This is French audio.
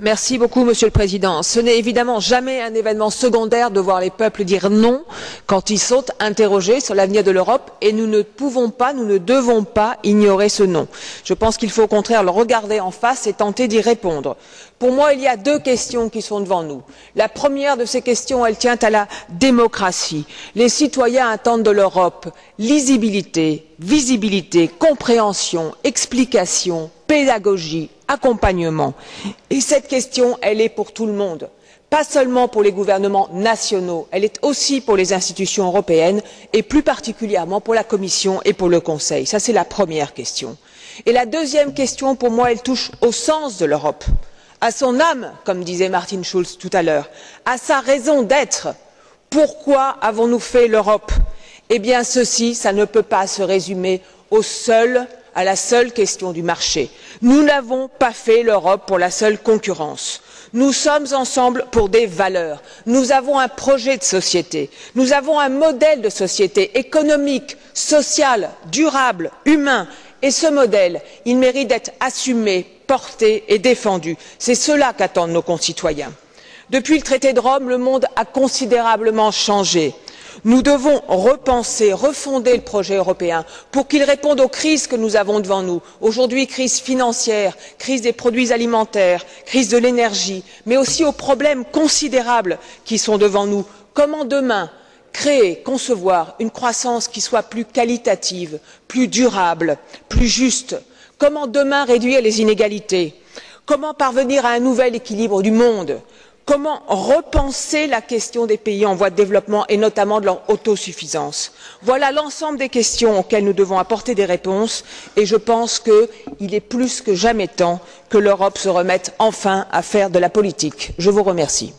Merci beaucoup, Monsieur le Président. Ce n'est évidemment jamais un événement secondaire de voir les peuples dire non quand ils sont interrogés sur l'avenir de l'Europe et nous ne pouvons pas, nous ne devons pas ignorer ce non. Je pense qu'il faut au contraire le regarder en face et tenter d'y répondre. Pour moi, il y a deux questions qui sont devant nous. La première de ces questions, elle tient à la démocratie. Les citoyens attendent de l'Europe lisibilité, visibilité, compréhension, explication, pédagogie, accompagnement. Et cette question, elle est pour tout le monde, pas seulement pour les gouvernements nationaux, elle est aussi pour les institutions européennes et plus particulièrement pour la Commission et pour le Conseil. Ça, c'est la première question. Et la deuxième question, pour moi, elle touche au sens de l'Europe, à son âme, comme disait Martin Schulz tout à l'heure, à sa raison d'être. Pourquoi avons-nous fait l'Europe? Eh bien, ceci, ça ne peut pas se résumer à la seule question du marché. Nous n'avons pas fait l'Europe pour la seule concurrence. Nous sommes ensemble pour des valeurs. Nous avons un projet de société. Nous avons un modèle de société économique, social, durable, humain. Et ce modèle, il mérite d'être assumé, porté et défendu. C'est cela qu'attendent nos concitoyens. Depuis le traité de Rome, le monde a considérablement changé. Nous devons repenser, refonder le projet européen pour qu'il réponde aux crises que nous avons devant nous. Aujourd'hui, crise financière, crise des produits alimentaires, crise de l'énergie, mais aussi aux problèmes considérables qui sont devant nous. Comment demain créer, concevoir une croissance qui soit plus qualitative, plus durable, plus juste? Comment demain réduire les inégalités? Comment parvenir à un nouvel équilibre du monde? Comment repenser la question des pays en voie de développement et notamment de leur autosuffisance? Voilà l'ensemble des questions auxquelles nous devons apporter des réponses et je pense qu'il est plus que jamais temps que l'Europe se remette enfin à faire de la politique. Je vous remercie.